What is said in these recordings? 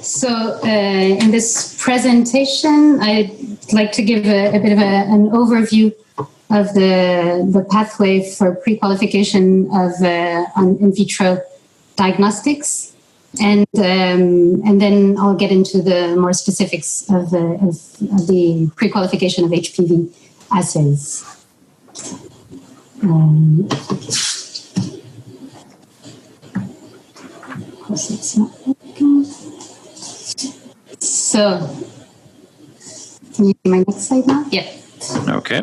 So in this presentation, I'd like to give a bit of an overview of the pathway for pre-qualification of in vitro diagnostics, and then I'll get into the more specifics of the pre-qualification of HPV assays. Of course, it's not working. So, can you see my next slide now? Yeah. Okay.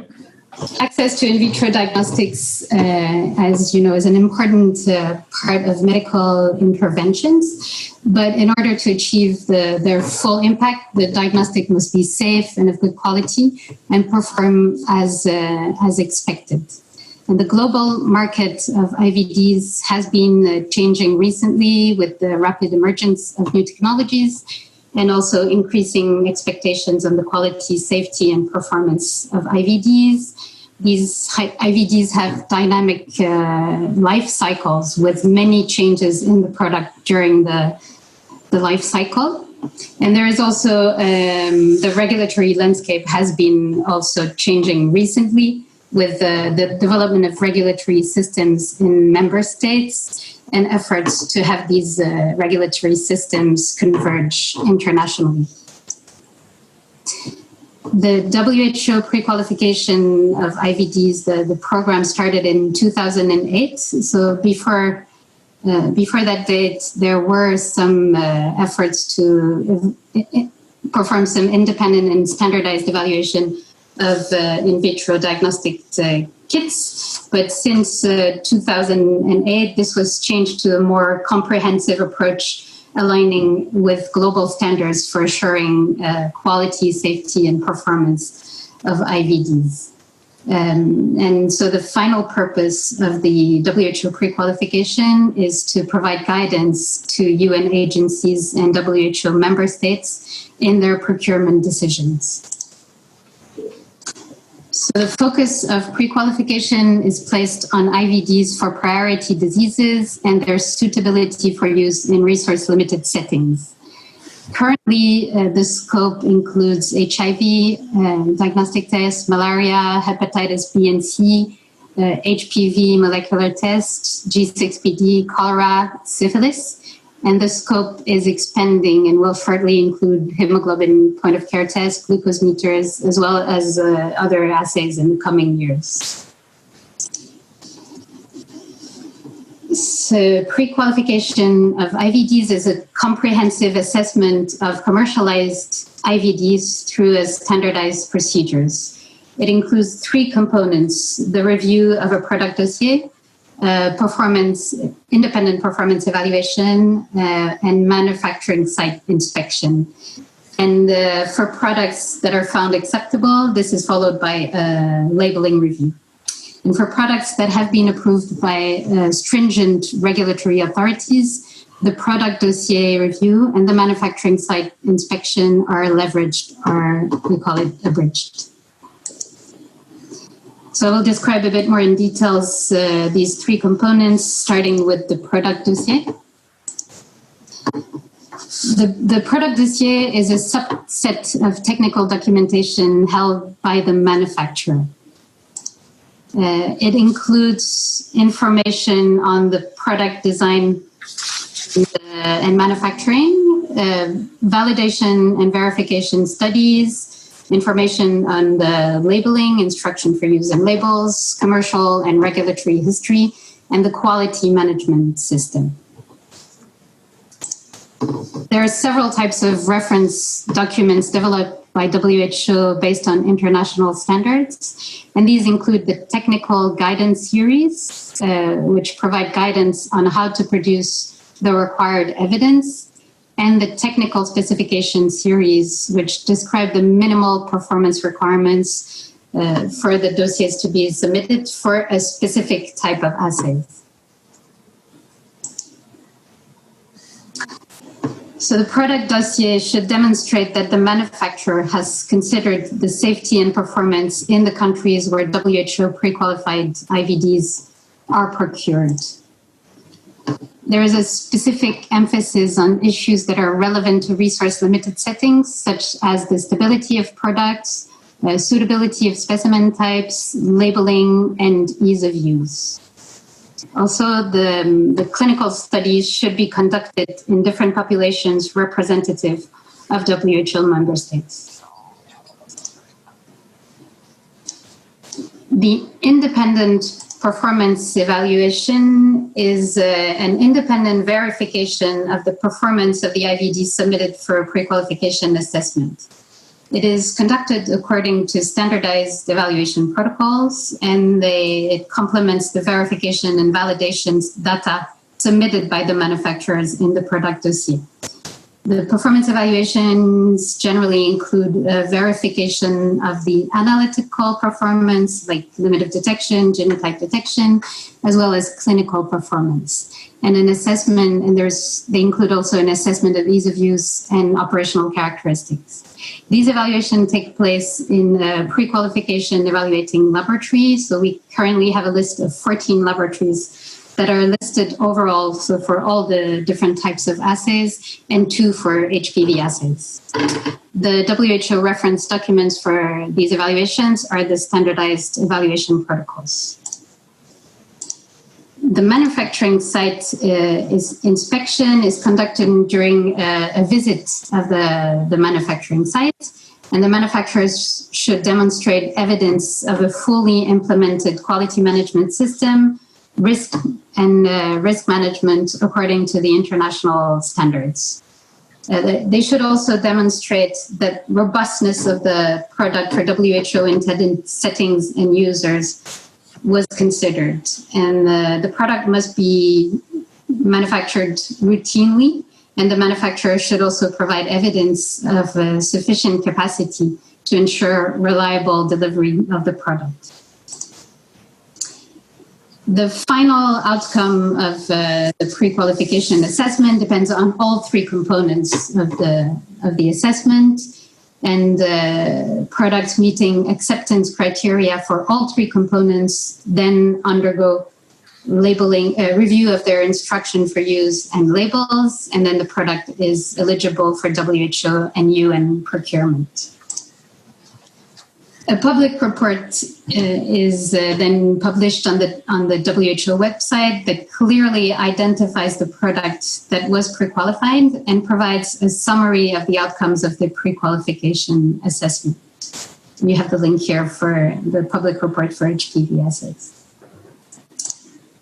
Access to in vitro diagnostics, as you know, is an important part of medical interventions. But in order to achieve their full impact, the diagnostic must be safe and of good quality and perform as expected. And the global market of IVDs has been changing recently with the rapid emergence of new technologies and also increasing expectations on the quality, safety, and performance of IVDs. These IVDs have dynamic life cycles with many changes in the product during the life cycle. And there is also the regulatory landscape has been also changing recently with the development of regulatory systems in member states and efforts to have these regulatory systems converge internationally. The WHO pre-qualification of IVDs, the program started in 2008. So before that date, there were some efforts to perform some independent and standardized evaluation of in vitro diagnostic kits. But since 2008, this was changed to a more comprehensive approach, aligning with global standards for assuring quality, safety, and performance of IVDs. And so the final purpose of the WHO pre-qualification is to provide guidance to UN agencies and WHO member states in their procurement decisions. So the focus of pre-qualification is placed on IVDs for priority diseases and their suitability for use in resource-limited settings. Currently, the scope includes HIV, diagnostic tests, malaria, hepatitis B and C, HPV molecular tests, G6PD, cholera, syphilis. And the scope is expanding and will shortly include hemoglobin point-of-care tests, glucose meters, as well as other assays in the coming years. So pre-qualification of IVDs is a comprehensive assessment of commercialized IVDs through a standardized procedures. It includes three components: the review of a product dossier, independent performance evaluation, and manufacturing site inspection. And for products that are found acceptable, this is followed by a labeling review. And for products that have been approved by stringent regulatory authorities, the product dossier review and the manufacturing site inspection are leveraged, or we call it abridged. So I will describe a bit more in details these three components, starting with the product dossier. The product dossier is a subset of technical documentation held by the manufacturer. It includes information on the product design and manufacturing, validation and verification studies, information on the labeling, instruction for use and labels, commercial and regulatory history, and the quality management system. There are several types of reference documents developed by WHO based on international standards, and these include the technical guidance series, which provide guidance on how to produce the required evidence, and the technical specification series, which describe the minimal performance requirements for the dossiers to be submitted for a specific type of assays. So the product dossier should demonstrate that the manufacturer has considered the safety and performance in the countries where WHO pre-qualified IVDs are procured. There is a specific emphasis on issues that are relevant to resource-limited settings, such as the stability of products, suitability of specimen types, labeling, and ease of use. Also, the clinical studies should be conducted in different populations representative of WHO member states. The independent performance evaluation is an independent verification of the performance of the IVD submitted for a pre-qualification assessment. It is conducted according to standardized evaluation protocols, and it complements the verification and validation data submitted by the manufacturers in the product dossier. The performance evaluations generally include a verification of the analytical performance, like limit of detection, genotype detection, as well as clinical performance. And an assessment, and they include also an assessment of ease of use and operational characteristics. These evaluations take place in a pre-qualification evaluating laboratory. So we currently have a list of 14 laboratories that are listed overall, so for all the different types of assays, and 2 for HPV assays. The WHO reference documents for these evaluations are the standardized evaluation protocols. The manufacturing site inspection is conducted during a visit of the manufacturing site, and the manufacturers should demonstrate evidence of a fully implemented quality management system, risk management according to the international standards. They should also demonstrate that robustness of the product for WHO intended settings and users was considered. And the product must be manufactured routinely, and the manufacturer should also provide evidence of sufficient capacity to ensure reliable delivery of the product. The final outcome of the pre-qualification assessment depends on all 3 components of the assessment, and products meeting acceptance criteria for all 3 components then undergo labeling, review of their instruction for use and labels, and then the product is eligible for WHO and UN procurement. A public report is then published on the WHO website that clearly identifies the product that was pre-qualified and provides a summary of the outcomes of the pre-qualification assessment. You have the link here for the public report for HPV assays.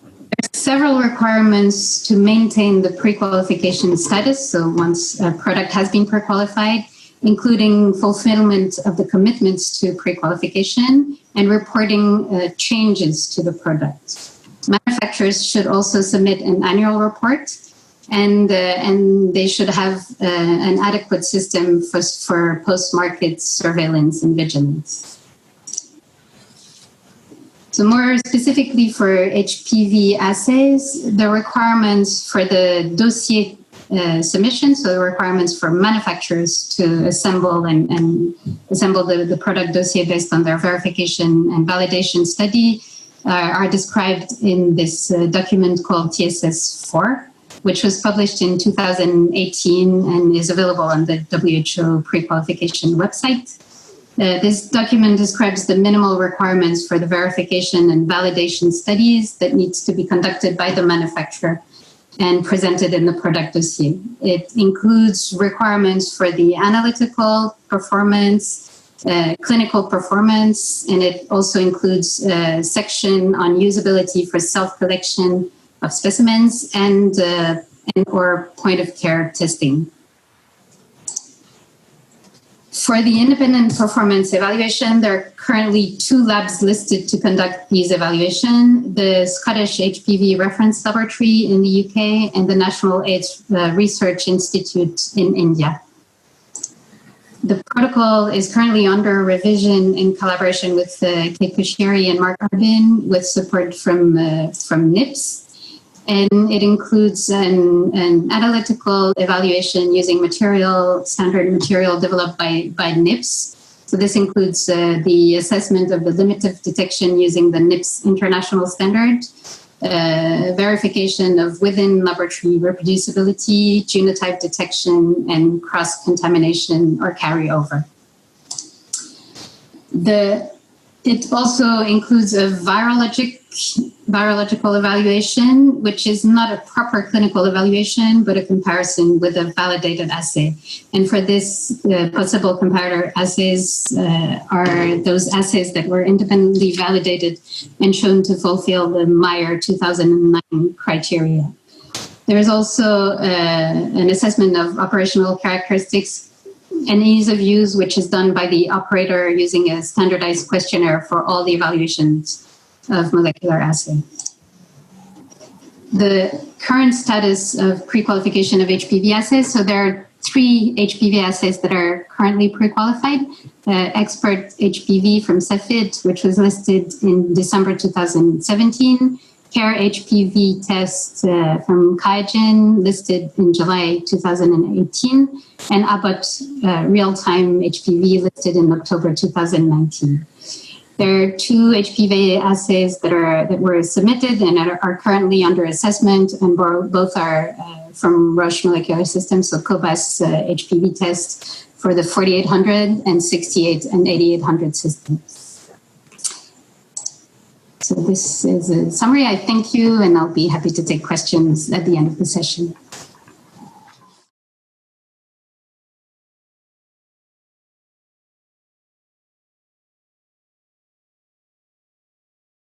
There are several requirements to maintain the pre-qualification status. So once a product has been pre-qualified, including fulfillment of the commitments to pre-qualification and reporting changes to the product. Manufacturers should also submit an annual report, and they should have an adequate system for post-market surveillance and vigilance. So more specifically for HPV assays, the requirements for the dossier submission, so the requirements for manufacturers to assemble and assemble the product dossier based on their verification and validation study are described in this document called TSS4, which was published in 2018 and is available on the WHO pre-qualification website. This document describes the minimal requirements for the verification and validation studies that needs to be conducted by the manufacturer and presented in the product dossier. It includes requirements for the analytical performance, clinical performance, and it also includes a section on usability for self-collection of specimens and or point-of-care testing. For the independent performance evaluation, there are currently 2 labs listed to conduct these evaluations: the Scottish HPV Reference Laboratory in the UK and the National AIDS Research Institute in India. The protocol is currently under revision in collaboration with Kate Kushiri and Mark Arbin, with support from NIPS. And it includes an analytical evaluation using standard material developed by NIPS. So this includes the assessment of the limit of detection using the NIPS international standard, verification of within laboratory reproducibility, genotype detection, and cross-contamination or carryover. It also includes a virological evaluation, which is not a proper clinical evaluation, but a comparison with a validated assay. And for this, possible comparator assays are those assays that were independently validated and shown to fulfill the Meyer 2009 criteria. There is also an assessment of operational characteristics and ease of use, which is done by the operator using a standardized questionnaire for all the evaluations of molecular assay. The current status of pre-qualification of HPV assays. So there are 3 HPV assays that are currently pre-qualified. Expert HPV from Cepheid, which was listed in December 2017. CARE HPV test from QIAGEN, listed in July 2018, and Abbott real-time HPV, listed in October 2019. There are 2 HPV assays that were submitted and are currently under assessment, and both are from Roche Molecular Systems, so COBAS HPV test for the 4800 and 68 and 8800 systems. So this is a summary. I thank you, and I'll be happy to take questions at the end of the session.